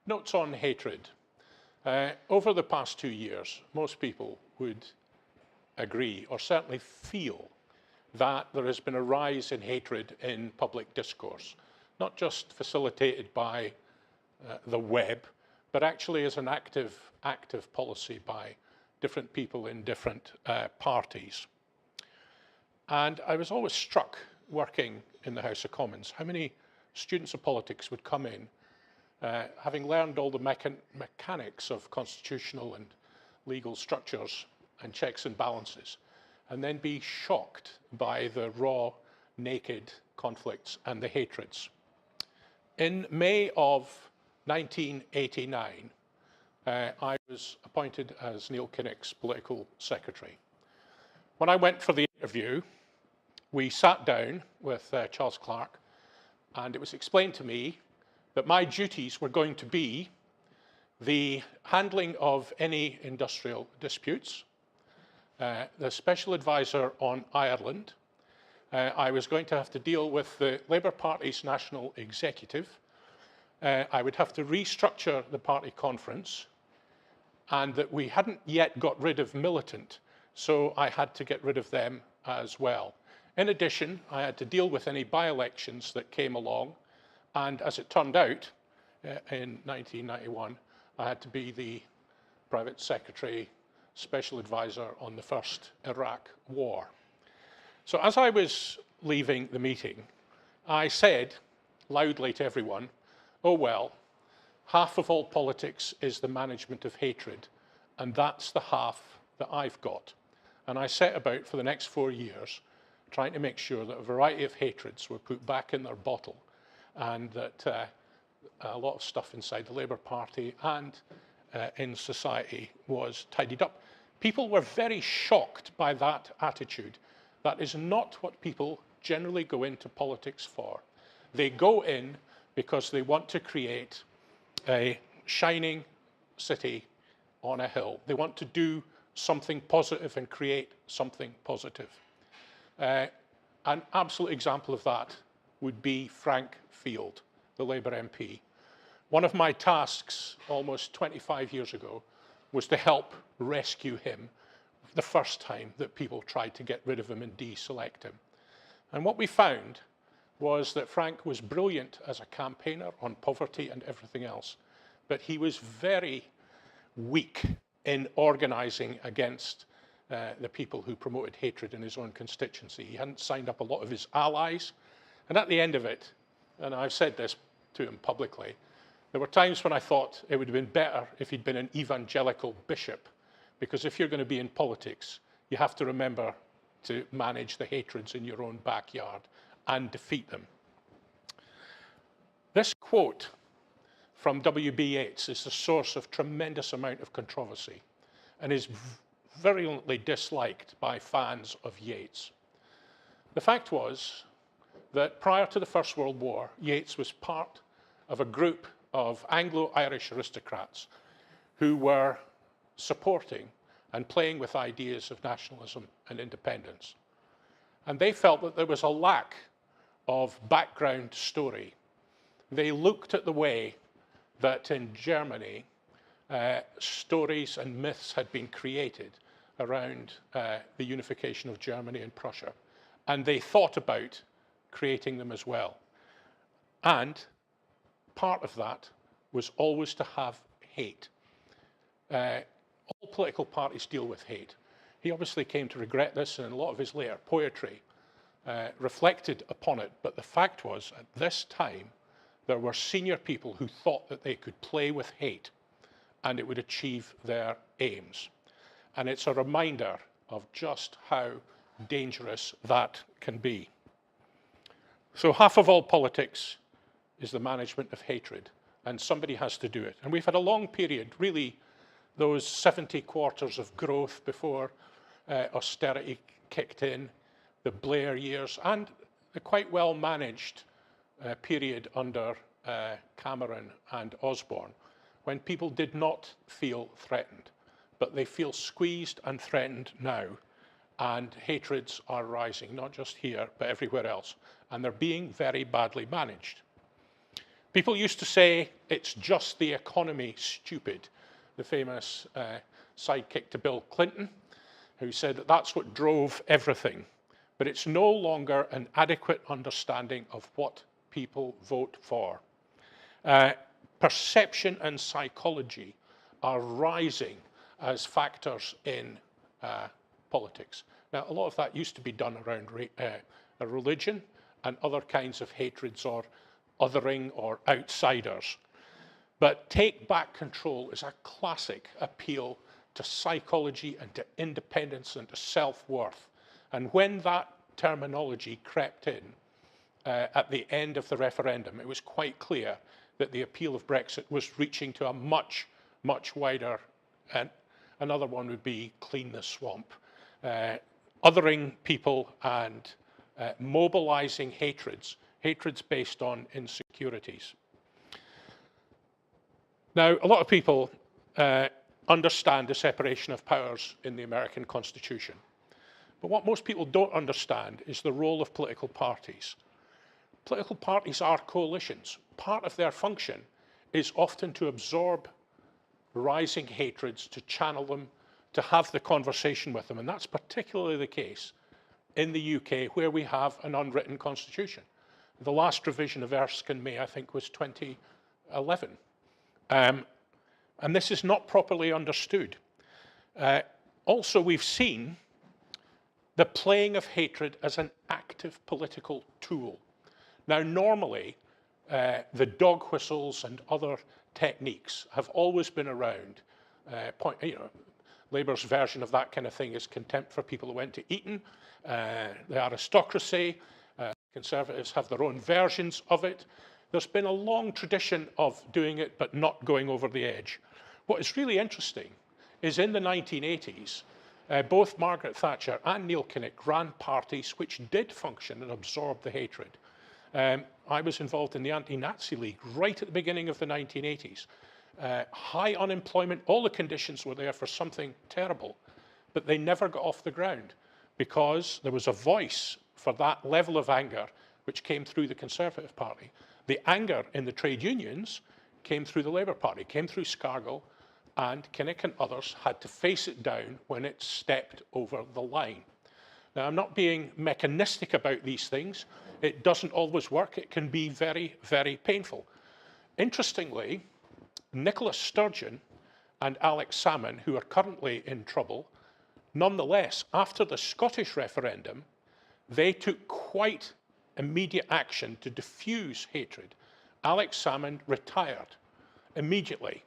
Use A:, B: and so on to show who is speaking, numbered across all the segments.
A: Notes on hatred. Over the past 2 years, most people would agree, or certainly feel, that there has been a rise in hatred in public discourse, not just facilitated by the web, but actually as an active policy by different people in different parties. And I was always struck, working in the House of Commons, how many students of politics would come in, having learned all the mechanics of constitutional and legal structures and checks and balances, and then be shocked by the raw, naked conflicts and the hatreds. In May of 1989, I was appointed as Neil Kinnock's political secretary. When I went for the interview, we sat down with Charles Clarke, and it was explained to me that my duties were going to be the handling of any industrial disputes, the special advisor on Ireland. I was going to have to deal with the Labour Party's national executive. I would have to restructure the party conference, and that we hadn't yet got rid of militant, so I had to get rid of them as well. In addition, I had to deal with any by-elections that came along, and as it turned out, in 1991, I had to be the private secretary, special advisor on the first Iraq war. So as I was leaving the meeting, I said loudly to everyone, oh well, half of all politics is the management of hatred, and that's the half that I've got. And I set about for the next 4 years trying to make sure that a variety of hatreds were put back in their bottle, and that a lot of stuff inside the Labour Party and in society was tidied up. People were very shocked by that attitude. That is not what people generally go into politics for. They go in because they want to create a shining city on a hill. They want to do something positive and create something positive. An absolute example of that would be Frank Field, the Labour MP. One of my tasks almost 25 years ago was to help rescue him the first time that people tried to get rid of him and deselect him. And what we found was that Frank was brilliant as a campaigner on poverty and everything else, but he was very weak in organising against the people who promoted hatred in his own constituency. He hadn't signed up a lot of his allies, and at the end of it, and I've said this to him publicly, there were times when I thought it would have been better if he'd been an evangelical bishop, because if you're going to be in politics, you have to remember to manage the hatreds in your own backyard and defeat them. This quote from W.B. Yeats is the source of tremendous amount of controversy and is virulently disliked by fans of Yeats. The fact was that prior to the First World War, Yeats was part of a group of Anglo-Irish aristocrats who were supporting and playing with ideas of nationalism and independence. And they felt that there was a lack of background story. They looked at the way that in Germany, stories and myths had been created around the unification of Germany and Prussia, and they thought about creating them as well. And part of that was always to have hate. All political parties deal with hate. He obviously came to regret this, and a lot of his later poetry reflected upon it. But the fact was, at this time, there were senior people who thought that they could play with hate and it would achieve their aims. And it's a reminder of just how dangerous that can be. So half of all politics is the management of hatred, and somebody has to do it. And we've had a long period, really, those 70 quarters of growth before austerity kicked in, the Blair years, and the quite well managed period under Cameron and Osborne, when people did not feel threatened, but they feel squeezed and threatened now, and hatreds are rising, not just here, but everywhere else, and they're being very badly managed. People used to say, it's just the economy, stupid. The famous sidekick to Bill Clinton, who said that that's what drove everything. But it's no longer an adequate understanding of what people vote for. Perception and psychology are rising as factors in politics. Now, a lot of that used to be done around religion and other kinds of hatreds or othering or outsiders. But take back control is a classic appeal to psychology and to independence and to self-worth. And when that terminology crept in at the end of the referendum, it was quite clear that the appeal of Brexit was reaching to a much, much wider, and another one would be clean the swamp. Othering people and mobilizing hatreds based on insecurities. Now, a lot of people understand the separation of powers in the American Constitution. But what most people don't understand is the role of political parties. Political parties are coalitions. Part of their function is often to absorb rising hatreds, to channel them, to have the conversation with them. And that's particularly the case in the UK, where we have an unwritten constitution. The last revision of Erskine May, I think, was 2011. And this is not properly understood. Also, we've seen the playing of hatred as an active political tool. Now, normally, the dog whistles and other techniques have always been around. Labour's version of that kind of thing is contempt for people who went to Eton, the aristocracy. Conservatives have their own versions of it. There's been a long tradition of doing it, but not going over the edge. What is really interesting is in the 1980s, both Margaret Thatcher and Neil Kinnock ran parties which did function and absorb the hatred. I was involved in the Anti-Nazi League right at the beginning of the 1980s. High unemployment, all the conditions were there for something terrible, but they never got off the ground because there was a voice for that level of anger which came through the Conservative Party. The anger in the trade unions came through the Labour Party, came through Scargill, and Kinnock and others had to face it down when it stepped over the line. Now, I'm not being mechanistic about these things. It doesn't always work. It can be very, very painful. Interestingly, Nicola Sturgeon and Alex Salmond, who are currently in trouble, nonetheless, after the Scottish referendum, they took quite immediate action to diffuse hatred. Alex Salmond retired immediately,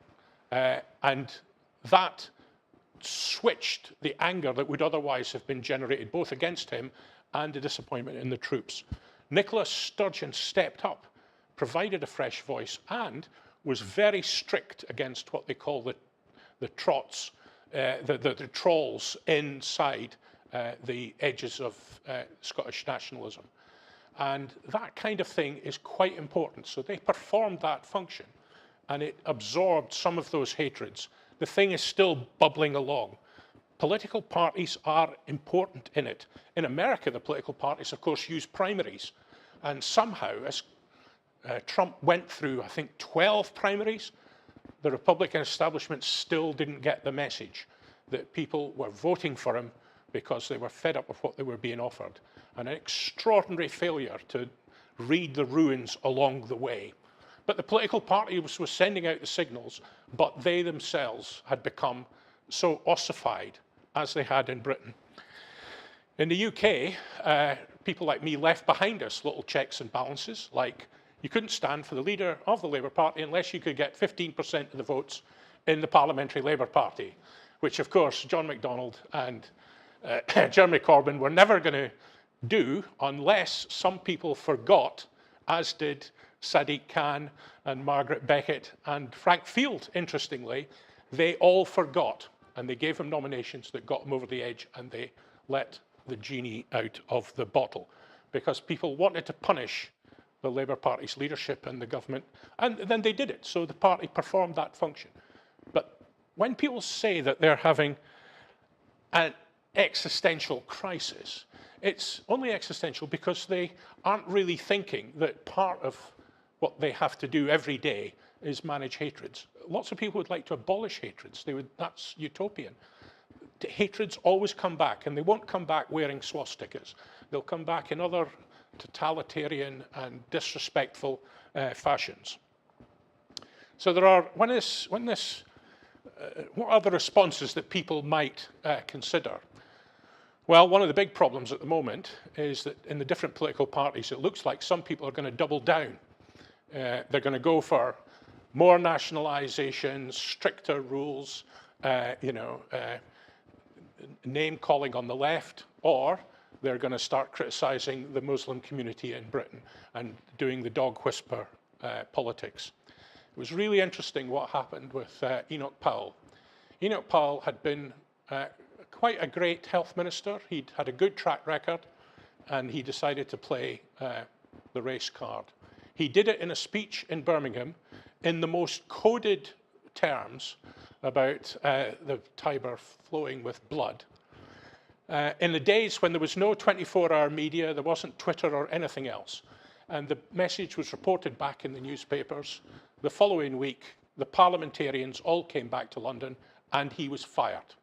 A: and that switched the anger that would otherwise have been generated both against him and the disappointment in the troops. Nicola Sturgeon stepped up, provided a fresh voice, and was very strict against what they call the trots, the trolls inside the edges of Scottish nationalism. And that kind of thing is quite important. So they performed that function, and it absorbed some of those hatreds. The thing is still bubbling along. Political parties are important in it. In America, the political parties, of course, use primaries. And somehow, as Trump went through, I think, 12 primaries, the Republican establishment still didn't get the message that people were voting for him because they were fed up with what they were being offered. An extraordinary failure to read the ruins along the way. But the political parties were sending out the signals, but they themselves had become so ossified as they had in Britain. In the UK, people like me left behind us little checks and balances, like you couldn't stand for the leader of the Labour Party unless you could get 15% of the votes in the Parliamentary Labour Party, which of course John MacDonald and Jeremy Corbyn were never going to do unless some people forgot, as did Sadiq Khan and Margaret Beckett and Frank Field, interestingly. They all forgot, and they gave him nominations that got them over the edge, and they let the genie out of the bottle because people wanted to punish the Labour Party's leadership and the government, and then they did it. So the party performed that function. But when people say that they're having an existential crisis, it's only existential because they aren't really thinking that part of what they have to do every day is manage hatreds. Lots of people would like to abolish hatreds. That's utopian. Hatreds always come back, and they won't come back wearing swastikas. They'll come back in other totalitarian and disrespectful fashions. So there are, what are the responses that people might consider? Well, one of the big problems at the moment is that in the different political parties, it looks like some people are going to double down. They're going to go for more nationalisation, stricter rules, name-calling on the left, or they're going to start criticising the Muslim community in Britain and doing the dog whisper politics. It was really interesting what happened with Enoch Powell. Enoch Powell had been quite a great health minister. He'd had a good track record, and he decided to play the race card. He did it in a speech in Birmingham in the most coded terms about the Tiber flowing with blood. In the days when there was no 24-hour media, there wasn't Twitter or anything else, and the message was reported back in the newspapers. The following week, the Parliamentarians all came back to London, and he was fired.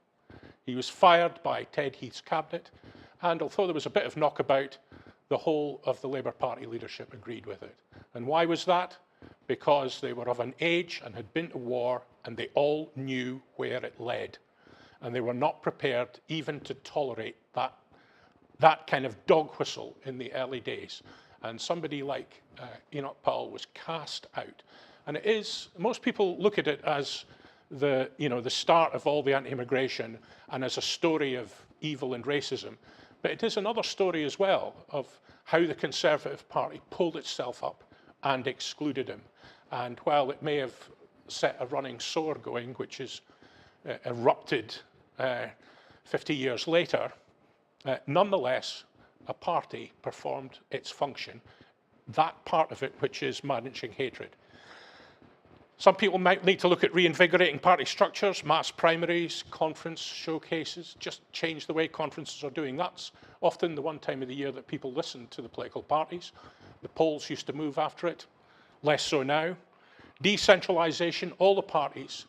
A: He was fired by Ted Heath's cabinet, and although there was a bit of knockabout, the whole of the Labour Party leadership agreed with it. And why was that? Because they were of an age and had been to war, and they all knew where it led. And they were not prepared even to tolerate that kind of dog whistle in the early days. And somebody like Enoch Powell was cast out. And it is, most people look at it as the start of all the anti-immigration and as a story of evil and racism. But it is another story as well of how the Conservative Party pulled itself up and excluded him. And while it may have set a running sore going, which is erupted 50 years later, nonetheless, a party performed its function, that part of it which is managing hatred. Some people might need to look at reinvigorating party structures, mass primaries, conference showcases, just change the way conferences are doing. That's often the one time of the year that people listen to the political parties. The polls used to move after it, less so now. Decentralisation, all the parties,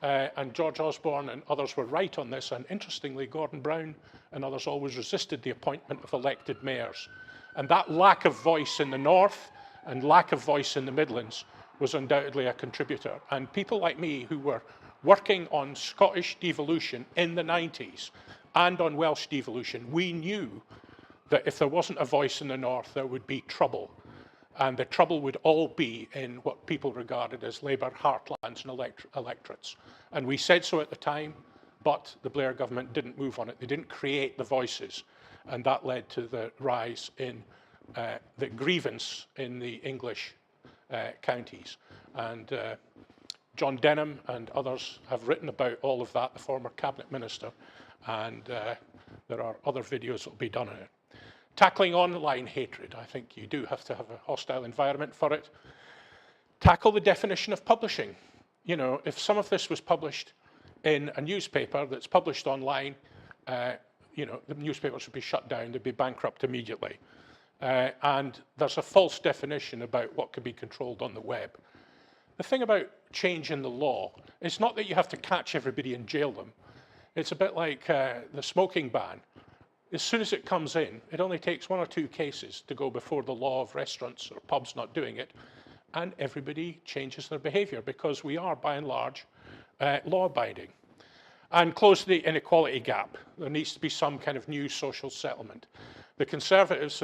A: and George Osborne and others were right on this, and interestingly, Gordon Brown and others always resisted the appointment of elected mayors. And that lack of voice in the north and lack of voice in the Midlands was undoubtedly a contributor. And people like me who were working on Scottish devolution in the 90s and on Welsh devolution, we knew that if there wasn't a voice in the north, there would be trouble. And the trouble would all be in what people regarded as Labour heartlands and electorates. And we said so at the time, but the Blair government didn't move on it. They didn't create the voices. And that led to the rise in the grievance in the English counties. And John Denham and others have written about all of that, the former cabinet minister, and there are other videos that will be done on it. Tackling online hatred, I think you do have to have a hostile environment for it. Tackle the definition of publishing. You know, if some of this was published in a newspaper that's published online, you know, the newspapers would be shut down, they'd be bankrupt immediately. And there's a false definition about what can be controlled on the web. The thing about change in the law is not that you have to catch everybody and jail them. It's a bit like the smoking ban. As soon as it comes in, it only takes 1 or 2 cases to go before the law of restaurants or pubs not doing it, and everybody changes their behaviour because we are, by and large, law-abiding. And close the inequality gap. There needs to be some kind of new social settlement. The Conservatives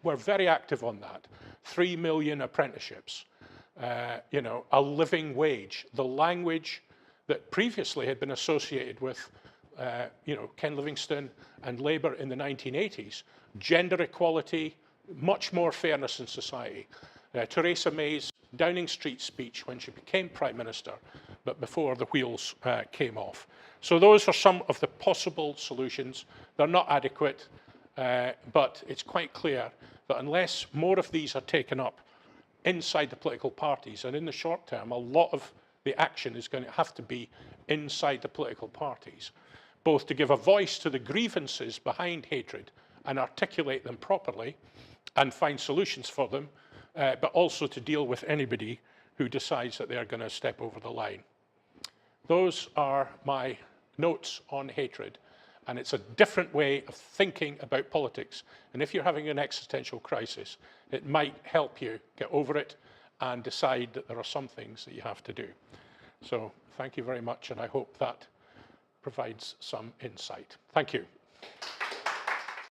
A: were very active on that. 3 million apprenticeships, you know, a living wage, the language that previously had been associated with you know, Ken Livingstone and Labour in the 1980s, gender equality, much more fairness in society. Theresa May's Downing Street speech when she became Prime Minister, but before the wheels came off. So those are some of the possible solutions. They're not adequate, but it's quite clear that unless more of these are taken up inside the political parties, and in the short term, a lot of the action is going to have to be inside the political parties, both to give a voice to the grievances behind hatred and articulate them properly and find solutions for them, but also to deal with anybody who decides that they're going to step over the line. Those are my notes on hatred, and it's a different way of thinking about politics. And if you're having an existential crisis, it might help you get over it and decide that there are some things that you have to do. So thank you very much, and I hope that provides some insight. Thank you.